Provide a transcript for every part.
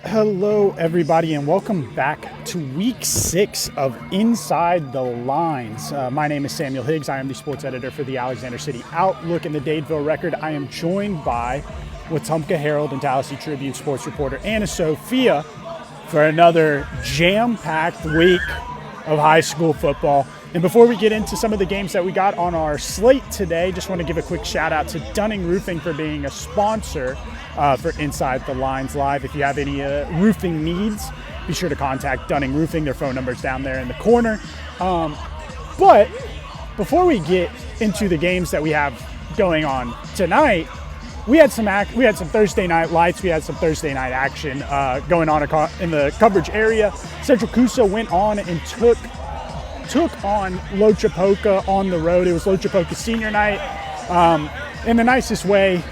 Hello, everybody, and welcome back to week 6 of Inside the Lines. My name is Samuel Higgs. I am the sports editor for the Alexander City Outlook and the Dadeville Record. I am joined by Wetumpka Herald and Tallahassee Tribune sports reporter Anna Sophia for another jam-packed week of high school football. And before we get into some of the games that we got on our slate today, just want to give a quick shout out to Dunning Roofing for being a sponsor for Inside the Lines Live. If you have any roofing needs, be sure to contact Dunning Roofing. Their phone number's down there in the corner. But before we get into the games that we have going on tonight, we had some Thursday night lights. We had some Thursday night action going on in the coverage area. Central Coosa went on and took on Lochapoka on the road. It was Lochapoka senior night. In the nicest way,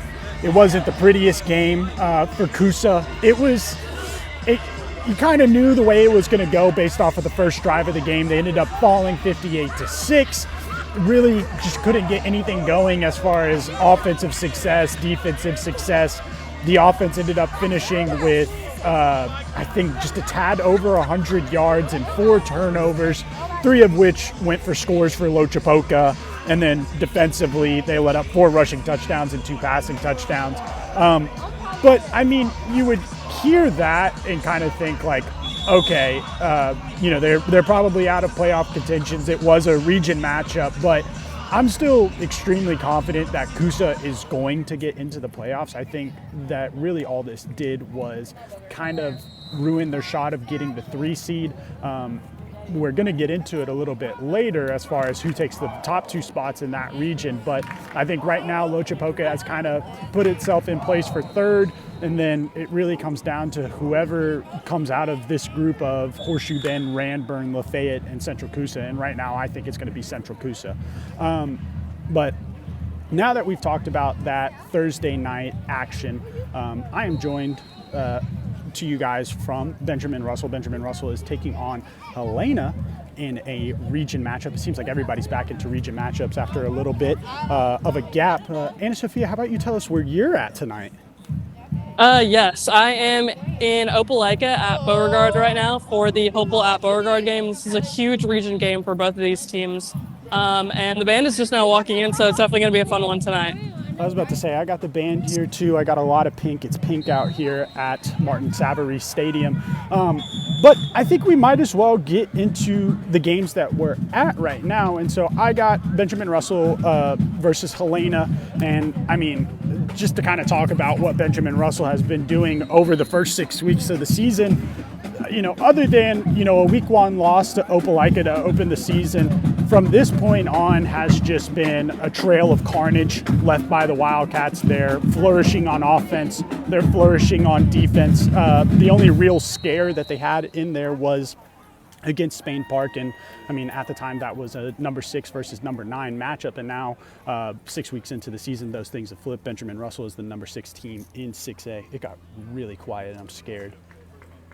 it wasn't the prettiest game for Coosa. You kind of knew the way it was going to go based off of the first drive of the game. They ended up falling 58-6. Really just couldn't get anything going as far as offensive success, defensive success. The offense ended up finishing with, I think, just a tad over 100 yards and 4 turnovers, 3 of which went for scores for Lochapoka. And then defensively, they let up 4 rushing touchdowns and 2 passing touchdowns. But, I mean, you would hear that and kind of think like, okay, they're probably out of playoff contentions. It was a region matchup, but I'm still extremely confident that Coosa is going to get into the playoffs. I think that really all this did was kind of ruin their shot of getting the 3 seed. We're going to get into it a little bit later as far as who takes the top 2 spots in that region. But I think right now Lochapoka has kind of put itself in place for 3rd. And then it really comes down to whoever comes out of this group of Horseshoe Bend, Ranburne, Lafayette, and Central Coosa. And right now I think it's going to be Central Coosa. But now that we've talked about that Thursday night action, I am joined to you guys from Benjamin Russell. Benjamin Russell is taking on Helena in a region matchup. It seems like everybody's back into region matchups after a little bit of a gap. Anna Sophia, how about you tell us where you're at tonight? Yes, I am in Opelika at Beauregard right now for the Hopeful at Beauregard game. This is a huge region game for both of these teams. And the band is just now walking in, so it's definitely going to be a fun one tonight. I was about to say, I got the band here too. I got a lot of pink. It's pink out here at Martin Savary Stadium. But I think we might as well get into the games that we're at right now. And so I got Benjamin Russell versus Helena. And I mean, just to kind of talk about what Benjamin Russell has been doing over the first 6 weeks of the season, other than, a week 1 loss to Opelika to open the season, from this point on has just been a trail of carnage left by the Wildcats. They're flourishing on offense. They're flourishing on defense. The only real scare that they had in there was against Spain Park. And I mean, at the time that was a number 6 versus number 9 matchup. And now 6 weeks into the season, those things have flipped. Benjamin Russell is the number 6 team in 6A. It got really quiet and I'm scared.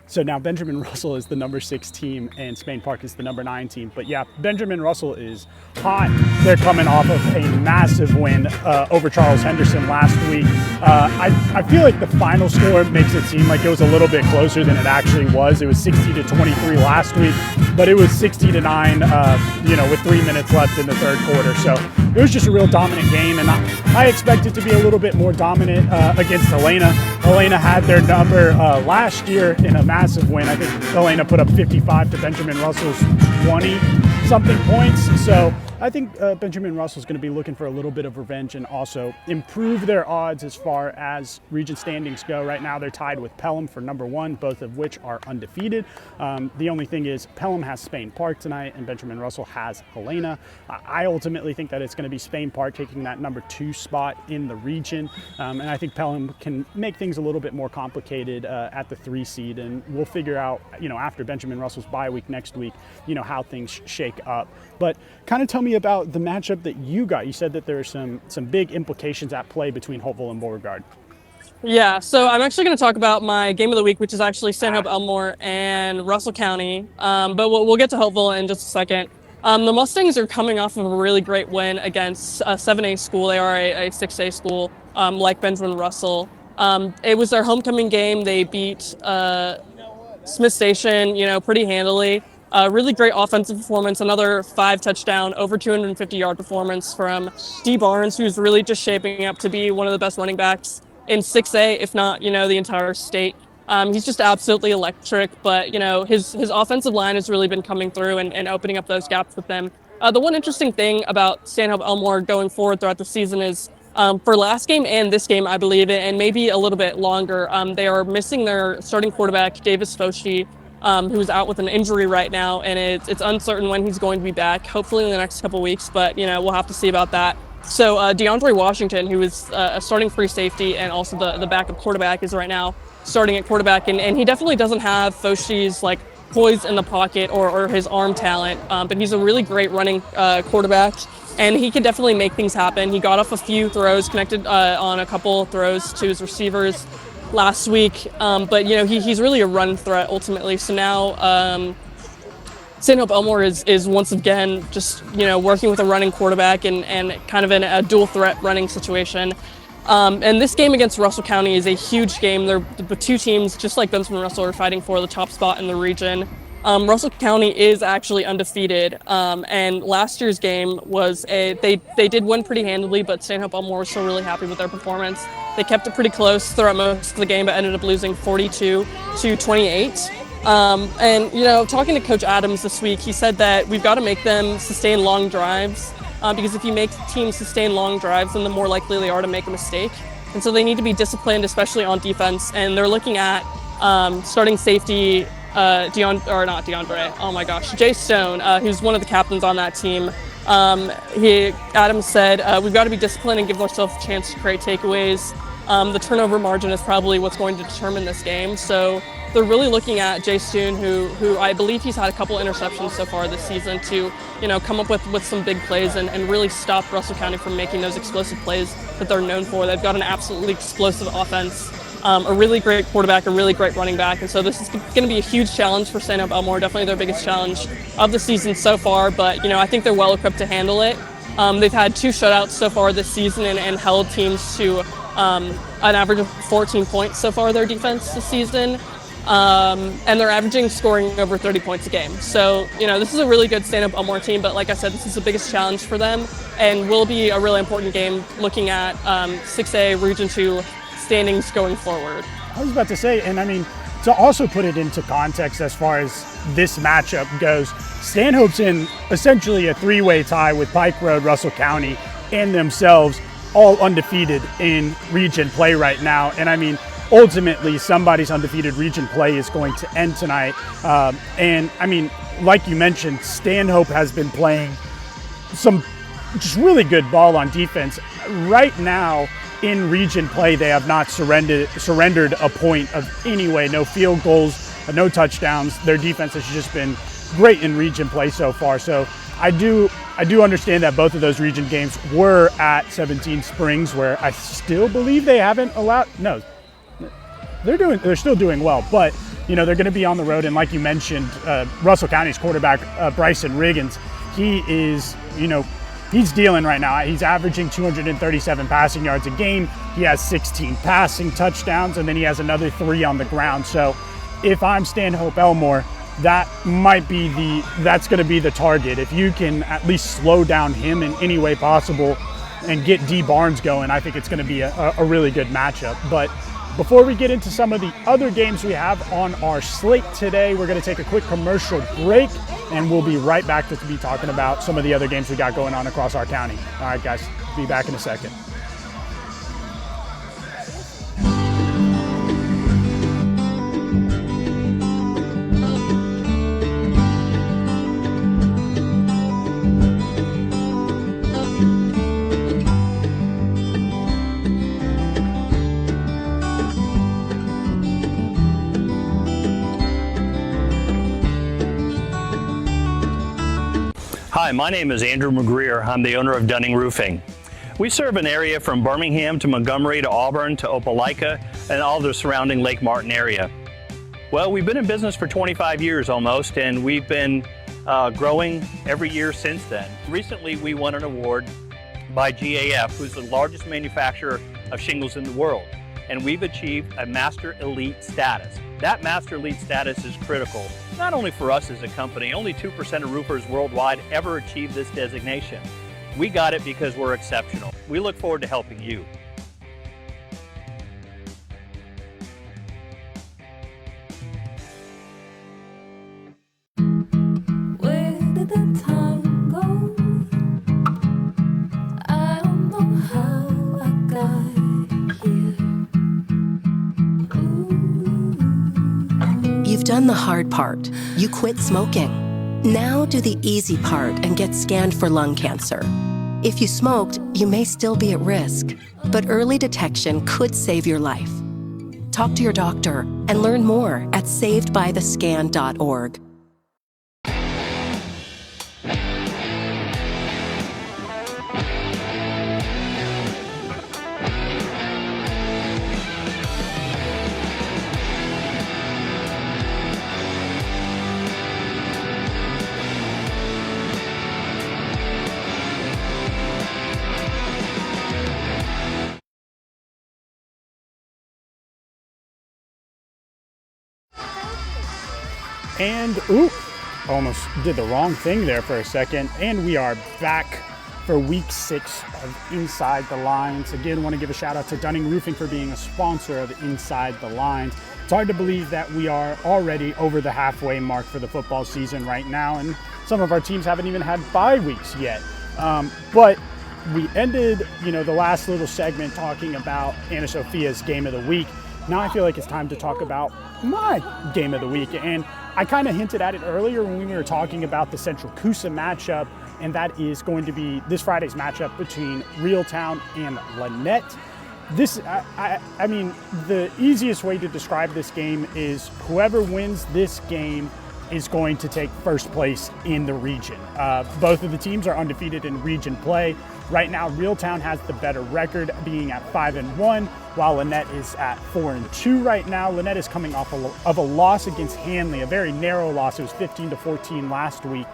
So now Benjamin Russell is the number 6 team and Spain Park is the number 9 team. But yeah, Benjamin Russell is hot. They're coming off of a massive win over Charles Henderson last week. I feel like the final score makes it seem like it was a little bit closer than it actually was. It was 60-23 last week, but it was 60-9, with 3 minutes left in the 3rd quarter. So it was just a real dominant game, and I expect it to be a little bit more dominant against Helena. Helena had their number last year in a massive win. I think Helena put up 55 to Benjamin Russell's 20-something points. So I think Benjamin Russell's going to be looking for a little bit of revenge and also improve their odds as far as region standings go. Right now they're tied with Pelham for number 1, both of which are undefeated. The only thing is Pelham has Spain Park tonight and Benjamin Russell has Helena. I ultimately think that it's going to be Spain Park taking that number 2 spot in the region. And I think Pelham can make things a little bit more complicated at the 3 seed. And we'll figure out, after Benjamin Russell's bye week next week, how things shake up. But kind of tell me about the matchup that you got. You said that there are some big implications at play between Hopeful and Beauregard. Yeah, so I'm actually going to talk about my game of the week, which is actually Stanhope Elmore and Russell County. But we'll get to Hopeful in just a second. The Mustangs are coming off of a really great win against a 7A school. They are a 6A school, like Benjamin Russell. It was their homecoming game. They beat Smith Station, pretty handily. Really great offensive performance, another 5 touchdown, over 250-yard performance from D. Barnes, who's really just shaping up to be one of the best running backs in 6A, if not, the entire state. He's just absolutely electric, but, his offensive line has really been coming through and opening up those gaps with them. The one interesting thing about Stanhope Elmore going forward throughout the season is for last game and this game, I believe, and maybe a little bit longer, they are missing their starting quarterback, Davis Foshi, who's out with an injury right now, and it's uncertain when he's going to be back, hopefully in the next couple weeks, but, we'll have to see about that. So DeAndre Washington, who is a starting free safety and also the backup quarterback, is right now starting at quarterback, and he definitely doesn't have Foshi's, poise in the pocket or his arm talent, but he's a really great running quarterback, and he can definitely make things happen. He got off a few throws, connected on a couple throws to his receivers last week, but he's really a run threat ultimately. So now Stanhope Elmore is once again just working with a running quarterback and kind of in a dual threat running situation. And this game against Russell County is a huge game. The two teams, just like Benson and Russell, are fighting for the top spot in the region. Russell County is actually undefeated, and last year's game was they did win pretty handily, but Stanhope Elmore was still really happy with their performance. They kept it pretty close throughout most of the game, but ended up losing 42-28. And talking to Coach Adams this week, he said that we've got to make them sustain long drives. Because if you make teams sustain long drives, then the more likely they are to make a mistake. And so they need to be disciplined, especially on defense. And they're looking at starting safety Jay Stone, who's one of the captains on that team. Adams said, we've got to be disciplined and give ourselves a chance to create takeaways. The turnover margin is probably what's going to determine this game. So they're really looking at Jay Stone, who I believe he's had a couple interceptions so far this season, to come up with some big plays and really stop Russell County from making those explosive plays that they're known for. They've got an absolutely explosive offense, a really great quarterback, a really great running back, and so this is going to be a huge challenge for Stanhope Elmore, definitely their biggest challenge of the season so far, but I think they're well equipped to handle it. They've had 2 shutouts so far this season and held teams to an average of 14 points so far, their defense this season. And they're averaging scoring over 30 points a game. So, this is a really good Stanhope Elmore team, but like I said, this is the biggest challenge for them and will be a really important game looking at 6A Region 2 standings going forward. I was about to say, and I mean, to also put it into context as far as this matchup goes, Stanhope's in essentially a 3-way tie with Pike Road, Russell County, and themselves, all undefeated in region play right now. And I mean, ultimately, somebody's undefeated region play is going to end tonight. And I mean, like you mentioned, Stanhope has been playing some just really good ball on defense. Right now, in region play, they have not surrendered a point of any way. No field goals, no touchdowns. Their defense has just been great in region play so far. So I do understand that both of those region games were at 17 Springs, where I still believe they haven't allowed. No, they're still doing well, but they're going to be on the road. And like you mentioned, Russell County's quarterback, Bryson Riggins, he is, he's dealing right now. He's averaging 237 passing yards a game. He has 16 passing touchdowns, and then he has another 3 on the ground. So if I'm Stanhope Elmore, that's going to be the target. If you can at least slow down him in any way possible and get D. Barnes going, I think it's going to be a really good matchup. But before we get into some of the other games we have on our slate today, we're going to take a quick commercial break, and we'll be right back to be talking about some of the other games we got going on across our county. All right, guys, be back in a second. Hi, my name is Andrew McGreer. I'm the owner of Dunning Roofing. We serve an area from Birmingham to Montgomery to Auburn to Opelika and all the surrounding Lake Martin area. Well, we've been in business for 25 years almost, and we've been growing every year since then. Recently, we won an award by GAF, who's the largest manufacturer of shingles in the world. and we've achieved a Master Elite status. That Master Elite status is critical, not only for us as a company. Only 2% of roofers worldwide ever achieve this designation. We got it because we're exceptional. We look forward to helping you. Where did the time go? I don't know how I got here. You've done the hard part. You quit smoking. Now do the easy part and get scanned for lung cancer. If you smoked, you may still be at risk, but early detection could save your life. Talk to your doctor and learn more at savedbythescan.org. And, almost did the wrong thing there for a second. And we are back for week 6 of Inside the Lines. Again, want to give a shout out to Dunning Roofing for being a sponsor of Inside the Lines. It's hard to believe that we are already over the halfway mark for the football season right now, and some of our teams haven't even had bye weeks yet. But we ended, the last little segment talking about Anna Sophia's Game of the Week. Now I feel like it's time to talk about my Game of the Week. And I kind of hinted at it earlier when we were talking about the Central Coosa matchup, and that is going to be this Friday's matchup between Reeltown and Lanett. I mean, the easiest way to describe this game is whoever wins this game is going to take first place in the region. Both of the teams are undefeated in region play. Right now, Reeltown has the better record, being at 5-1, while Lanett is at 4-2 right now. Lanett is coming off of a loss against Hanley, a very narrow loss. It was 15-14 last week.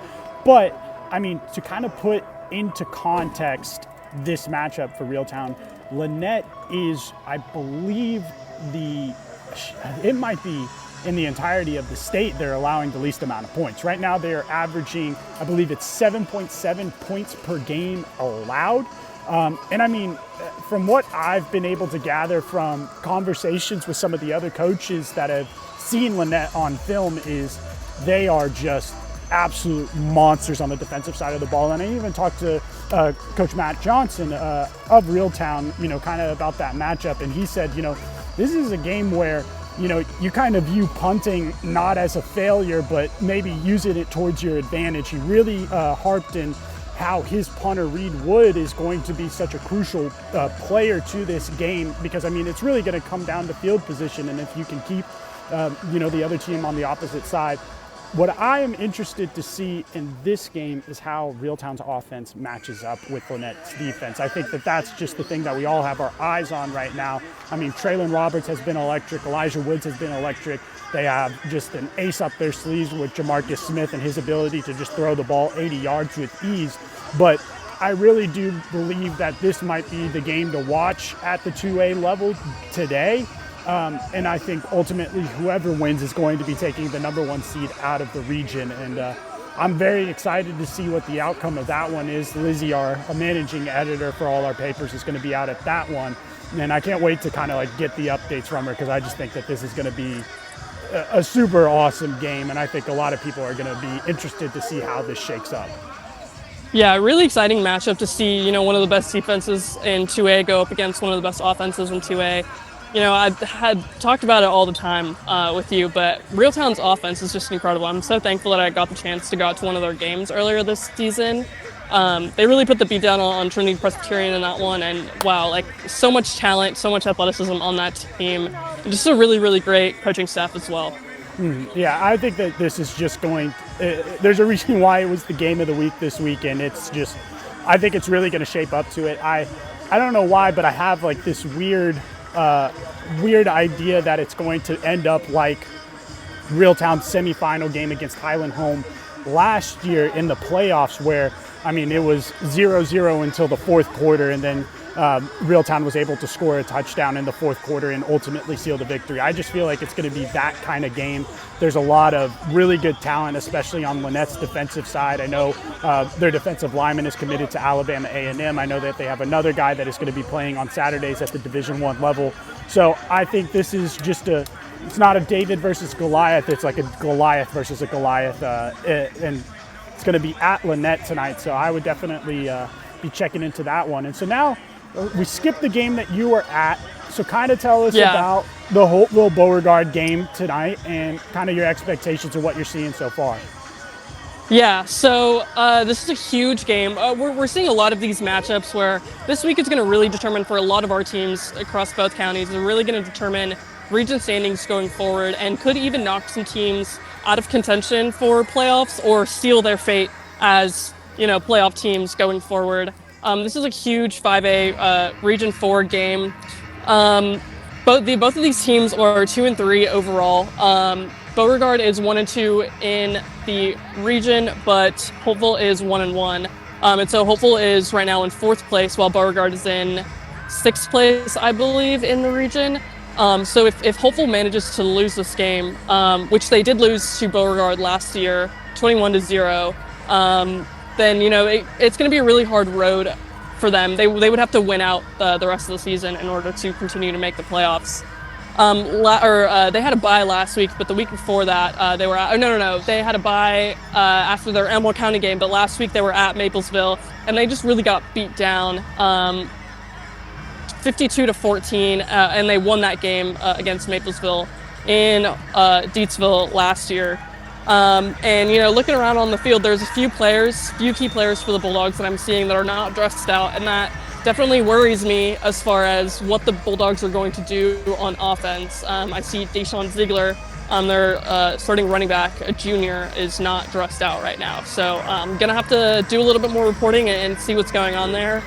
But, I mean, to kind of put into context this matchup for Reeltown, Lanett is, I believe, it might be in the entirety of the state, they're allowing the least amount of points. Right now, they're averaging, I believe it's 7.7 points per game allowed. And I mean, from what I've been able to gather from conversations with some of the other coaches that have seen Lanett on film, is they are just absolute monsters on the defensive side of the ball. And I even talked to Coach Matt Johnson of Reeltown, kind of about that matchup. And he said, this is a game where you kind of view punting not as a failure, but maybe using it towards your advantage. He really harped in how his punter, Reed Wood, is going to be such a crucial player to this game, because, I mean, it's really going to come down to field position, and if you can keep, the other team on the opposite side. What I am interested to see in this game is how Reeltown's offense matches up with Lannett's defense. I think that that's just the thing that we all have our eyes on right now. I mean, Traylon Roberts has been electric. Elijah Woods has been electric. They have just an ace up their sleeves with Jamarcus Smith and his ability to just throw the ball 80 yards with ease. But I really do believe that this might be the game to watch at the 2A level today. And I think ultimately whoever wins is going to be taking the #1 seed out of the region. And I'm very excited to see what the outcome of that one is. Lizzie, our managing editor for all our papers, is going to be out at that one. And I can't wait to kind of get the updates from her, because I just think that this is going to be a super awesome game. And I think a lot of people are going to be interested to see how this shakes up. Yeah, really exciting matchup to see, one of the best defenses in 2A go up against one of the best offenses in 2A. I had talked about it all the time with you, but Reeltown's offense is just incredible. I'm so thankful that I got the chance to go out to one of their games earlier this season. They really put the beat down on Trinity Presbyterian in that one, and wow, so much talent, so much athleticism on that team, and just a really, really great coaching staff as well. Yeah, I think that this is just there's a reason why it was the Game of the Week this weekend. It's just, I think it's really going to shape up to it. I don't know why, but I have this weird idea that it's going to end up like Reeltown's semifinal game against Highland Home last year in the playoffs, where, I mean, it was 0-0 until the fourth quarter, and then Reeltown was able to score a touchdown in the fourth quarter and ultimately seal the victory. I just feel like it's going to be that kind of game. There's a lot of really good talent, especially on Lannett's defensive side. I know their defensive lineman is committed to Alabama A&M. I know that they have another guy that is going to be playing on Saturdays at the Division I level. So I think this is just it's not a David versus Goliath. It's like a Goliath versus a Goliath, and it's going to be at Lannett tonight. So I would definitely be checking into that one. And so now we skipped the game that you were at. So kind of tell us about the Holtville-Beauregard game tonight and kind of your expectations of what you're seeing so far. Yeah, so this is a huge game. We're seeing a lot of these matchups where this week is going to really determine for a lot of our teams across both counties. They're really going to determine region standings going forward and could even knock some teams out of contention for playoffs or seal their fate as, playoff teams going forward. This is a huge 5A Region 4 game. Both of these teams are 2-3 overall. Beauregard is 1-2 in the region, but Holtville is 1-1. And so Holtville is right now in 4th place, while Beauregard is in 6th place, I believe, in the region. So if Holtville manages to lose this game, which they did lose to Beauregard last year, 21-0, then it's going to be a really hard road for them. They would have to win out the rest of the season in order to continue to make the playoffs. They had a bye last week, but the week before that they were at, they had a bye after their Elmore County game, but last week they were at Maplesville, and they just really got beat down 52-14, and they won that game against Maplesville in Deatsville last year. Looking around on the field, there's a few key players for the Bulldogs that I'm seeing that are not dressed out, and that definitely worries me as far as what the Bulldogs are going to do on offense. I see Deshaun Ziegler, their starting running back, a junior, is not dressed out right now. So I'm going to have to do a little bit more reporting and see what's going on there.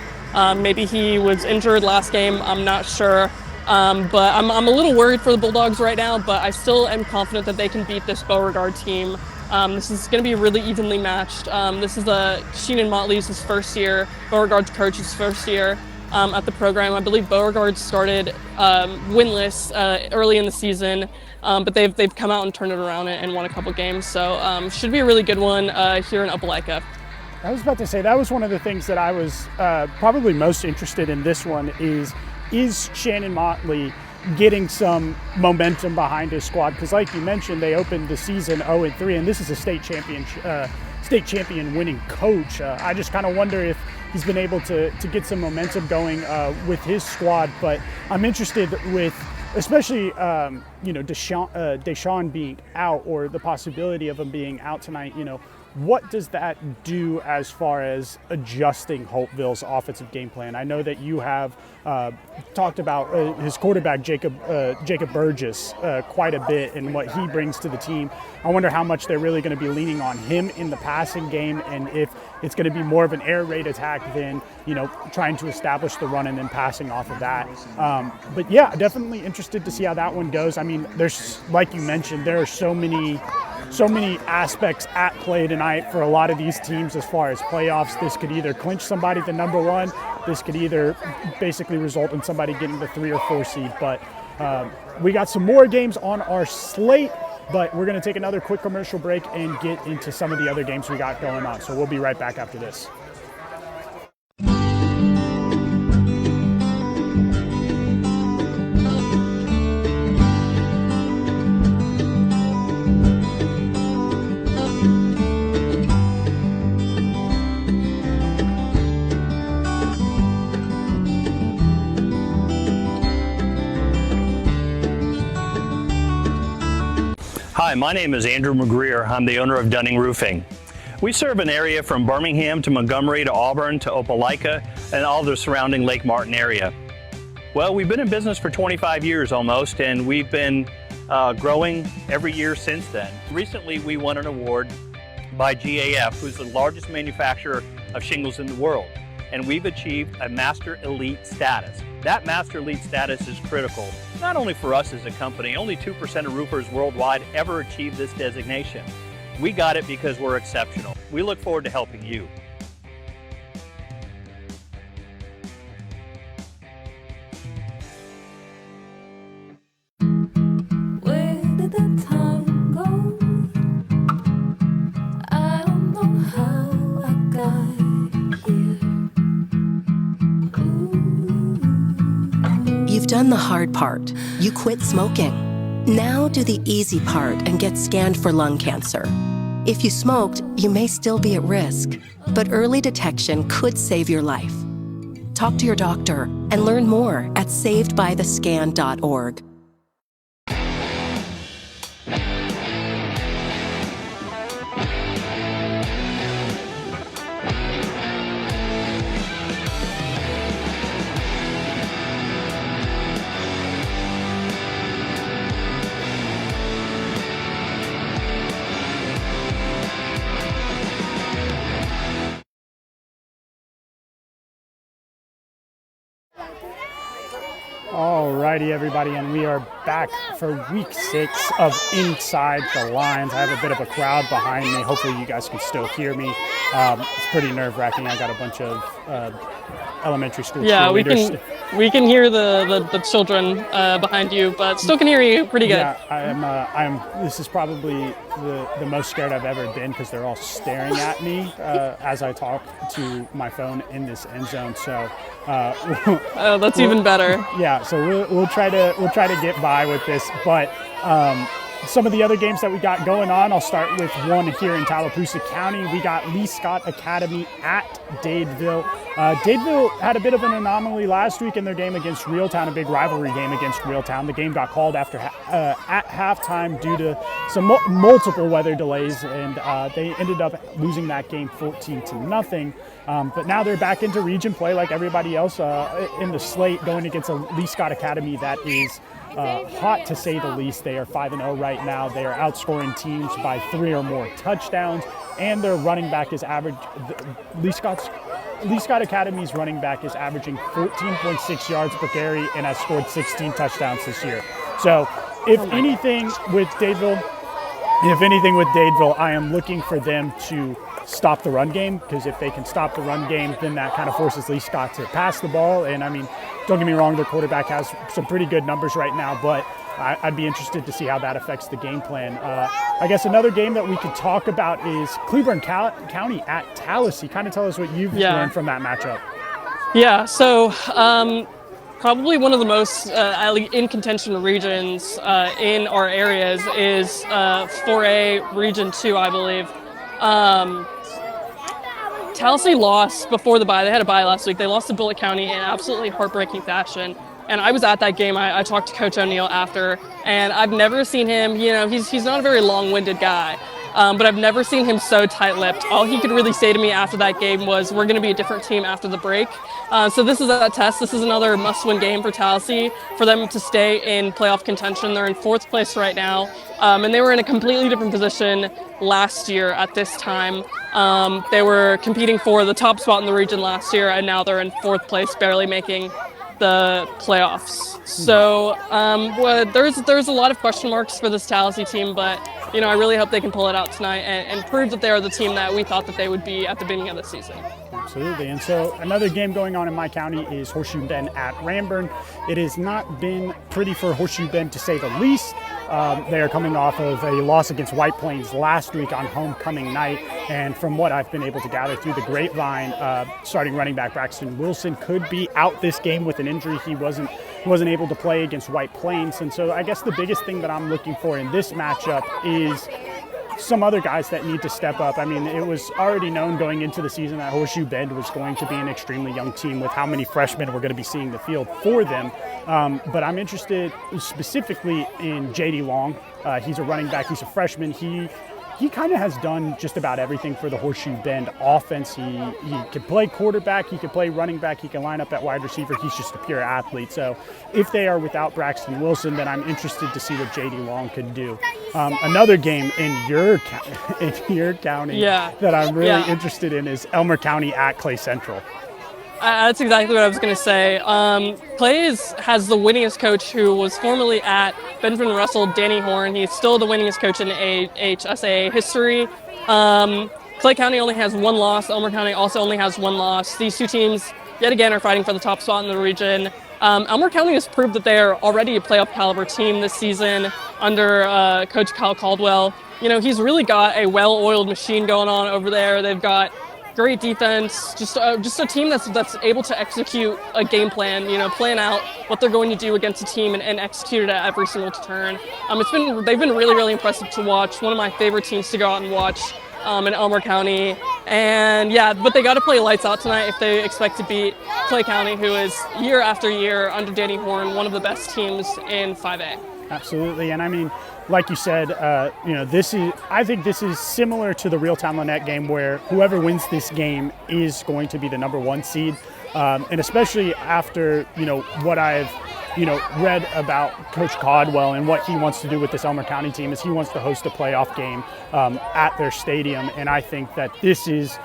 Maybe he was injured last game, I'm not sure. But I'm a little worried for the Bulldogs right now, but I still am confident that they can beat this Beauregard team. This is going to be really evenly matched. This is Sheenan Motley's first year, Beauregard's coach's first year at the program. I believe Beauregard started winless early in the season, but they've come out and turned it around and won a couple games. So should be a really good one here in Opelika. I was about to say, that was one of the things that I was probably most interested in this one is Shannon Motley getting some momentum behind his squad? Because like you mentioned, they opened the season 0-3, and this is a state champion winning coach. I just kind of wonder if he's been able to get some momentum going with his squad. But I'm interested with, especially Deshaun being out, or the possibility of him being out tonight. What does that do as far as adjusting Holtville's offensive game plan? I know that you have talked about his quarterback, Jacob Burgess, quite a bit and what he brings to the team. I wonder how much they're really going to be leaning on him in the passing game, and if it's going to be more of an air raid attack than, trying to establish the run and then passing off of that. But yeah, definitely interested to see how that one goes. I mean, there's, like you mentioned, there are so many aspects at play tonight for a lot of these teams as far as playoffs. This could either clinch somebody to number one. This could either basically result in somebody getting the 3 or 4 seed. But we got some more games on our slate, but we're going to take another quick commercial break and get into some of the other games we got going on. So we'll be right back after this. Hi, my name is Andrew McGreer. I'm the owner of Dunning Roofing. We serve an area from Birmingham to Montgomery to Auburn to Opelika and all the surrounding Lake Martin area. Well, we've been in business for 25 years almost, and we've been growing every year since then. Recently, we won an award by GAF, who's the largest manufacturer of shingles in the world, and we've achieved a Master Elite status. That Master Elite status is critical, not only for us as a company. Only 2% of roofers worldwide ever achieve this designation. We got it because we're exceptional. We look forward to helping you. You've done the hard part. You quit smoking. Now do the easy part and get scanned for lung cancer. If you smoked, you may still be at risk, but early detection could save your life. Talk to your doctor and learn more at savedbythescan.org. Alrighty, everybody, and we are back for week 6 of Inside the Lines. I have a bit of a crowd behind me. Hopefully you guys can still hear me. It's pretty nerve-wracking. I got a bunch of elementary school cheerleaders. we can hear the children behind you, but still can hear you pretty good. Yeah, this is probably the most scared I've ever been because they're all staring at me as I talk to my phone in this end zone. So that's even better. Yeah, so we'll try to get by with this, but some of the other games that we got going on, I'll start with one here in Tallapoosa County. We got Lee Scott Academy at Dadeville. Dadeville had a bit of an anomaly last week in their game against Reeltown, a big rivalry game against Reeltown. The game got called after at halftime due to some multiple weather delays, and they ended up losing that game 14-0. But now they're back into region play like everybody else in the slate, going against a Lee Scott Academy that is hot to say the least. They are 5-0 right now. They are outscoring teams by 3 or more touchdowns, and their running back is Lee Scott Academy's running back is averaging 14.6 yards per carry and has scored 16 touchdowns this year. So if anything with Dadeville, I am looking for them to stop the run game, because if they can stop the run game, then that kind of forces Lee Scott to pass the ball. And I mean, don't get me wrong, their quarterback has some pretty good numbers right now, but I'd be interested to see how that affects the game plan. I guess another game that we could talk about is Cleburne County at Tallahassee. Kind of tell us what you've learned from that matchup. Yeah, so probably one of the most in contention regions in our areas is 4A Region 2, I believe. Tallahassee lost before the bye. They had a bye last week. They lost to Bullitt County in absolutely heartbreaking fashion. And I was at that game. I talked to Coach O'Neill after, and I've never seen him, he's not a very long-winded guy, but I've never seen him so tight-lipped. All he could really say to me after that game was, we're going to be a different team after the break. So this is a test. This is another must-win game for Tallahassee, for them to stay in playoff contention. They're in 4th place right now, and they were in a completely different position last year at this time. They were competing for the top spot in the region last year, and now they're in 4th place, barely making the playoffs. So there's a lot of question marks for this Tallahassee team, but I really hope they can pull it out tonight and prove that they are the team that we thought that they would be at the beginning of the season. Absolutely. And so another game going on in my county is Horseshoe Bend at Ranburne. It has not been pretty for Horseshoe Bend, to say the least. They are coming off of a loss against White Plains last week on homecoming night, and from what I've been able to gather through the grapevine, starting running back Braxton Wilson could be out this game with an injury. He wasn't able to play against White Plains, and so I guess the biggest thing that I'm looking for in this matchup is some other guys that need to step up. I mean, it was already known going into the season that Horseshoe Bend was going to be an extremely young team with how many freshmen we're going to be seeing the field for them. But I'm interested specifically in J.D. Long. He's a running back. He's a freshman. He kind of has done just about everything for the Horseshoe Bend offense. He can play quarterback, he can play running back, he can line up at wide receiver. He's just a pure athlete. So if they are without Braxton Wilson, then I'm interested to see what J.D. Long can do. Another game in your county that I'm really interested in is Elmer County at Clay Central. That's exactly what I was going to say. Clay has the winningest coach, who was formerly at Benjamin Russell, Danny Horn. He's still the winningest coach in HSAA history. Clay County only has 1 loss. Elmer County also only has 1 loss. These two teams, yet again, are fighting for the top spot in the region. Elmer County has proved that they are already a playoff caliber team this season under Coach Kyle Caldwell. He's really got a well-oiled machine going on over there. They've got great defense, just a team that's able to execute a game plan, plan out what they're going to do against a team and execute it at every single turn. They've been really, really impressive to watch. One of my favorite teams to go out and watch in Elmer County. And yeah, but they got to play lights out tonight if they expect to beat Clay County, who is year after year under Danny Horn, one of the best teams in 5A. Absolutely, and I mean, like you said, I think this is similar to the Reeltown Lynette game, where whoever wins this game is going to be the number 1 seed, and especially after what I've read about Coach Caldwell and what he wants to do with this Elmer County team is he wants to host a playoff game at their stadium, and I think that this is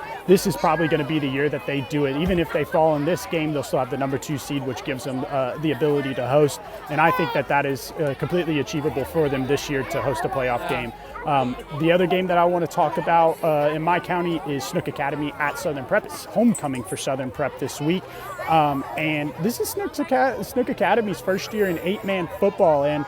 probably going to be the year that they do it. Even if they fall in this game, they'll still have the number 2 seed, which gives them the ability to host, and I think that is completely achievable for them this year to host a playoff game. The other game that I want to talk about in my county is Snook Academy at Southern Prep. It's homecoming for Southern Prep this week. And this is Snook Academy's first year in 8-man football. And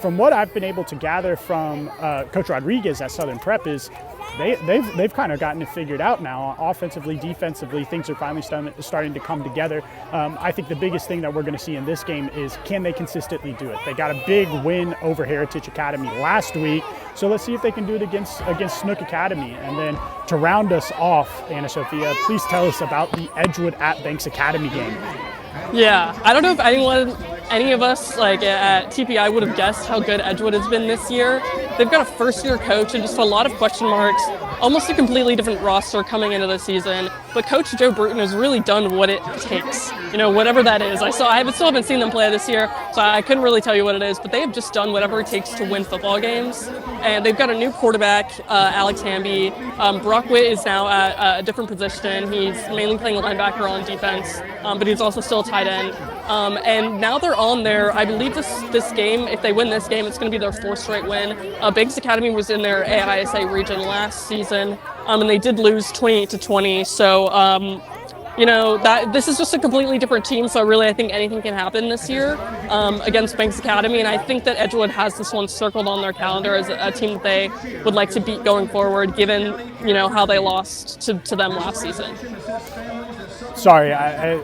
from what I've been able to gather from Coach Rodriguez at Southern Prep is they've kind of gotten it figured out now. Offensively, defensively, things are finally starting to come together. I think the biggest thing that we're going to see in this game is, can they consistently do it? They got a big win over Heritage Academy last week, so let's see if they can do it against Snook Academy. And then to round us off, Anna Sophia, please tell us about the Edgewood at Banks Academy game. Yeah, I don't know if any of us at TPI would have guessed how good Edgewood has been this year. They've got a first-year coach and just a lot of question marks, almost a completely different roster coming into the season. But Coach Joe Bruton has really done what it takes, whatever that is. I still haven't seen them play this year, so I couldn't really tell you what it is. But they have just done whatever it takes to win football games. And they've got a new quarterback, Alex Hamby. Brock Witt is now at a different position. He's mainly playing linebacker on defense, but he's also still a tight end. And now they're on there. I believe this game, if they win this game, it's going to be their 4th straight win. Banks Academy was in their AISA region last season, and they did lose 28-20. So, that this is just a completely different team. So really, I think anything can happen this year against Banks Academy. And I think that Edgewood has this one circled on their calendar as a team that they would like to beat going forward, given how they lost to them last season. Sorry,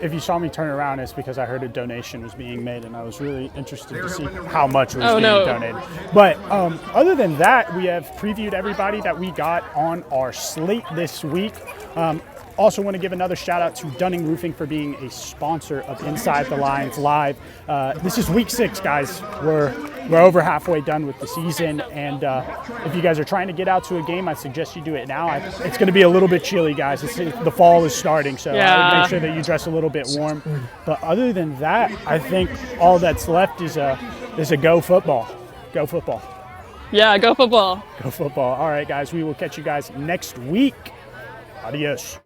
if you saw me turn around, it's because I heard a donation was being made, and I was really interested to see how much was being donated. But other than that, we have previewed everybody that we got on our slate this week. Also want to give another shout out to Dunning Roofing for being a sponsor of Inside the Lines Live. This is week 6, guys. We're over halfway done with the season, and if you guys are trying to get out to a game, I suggest you do it now. It's going to be a little bit chilly, guys. The fall is starting, so I would make sure that you dress a little bit warm. But other than that, I think all that's left is a go football. Go football. Yeah, go football. Go football. All right, guys, we will catch you guys next week. Adios.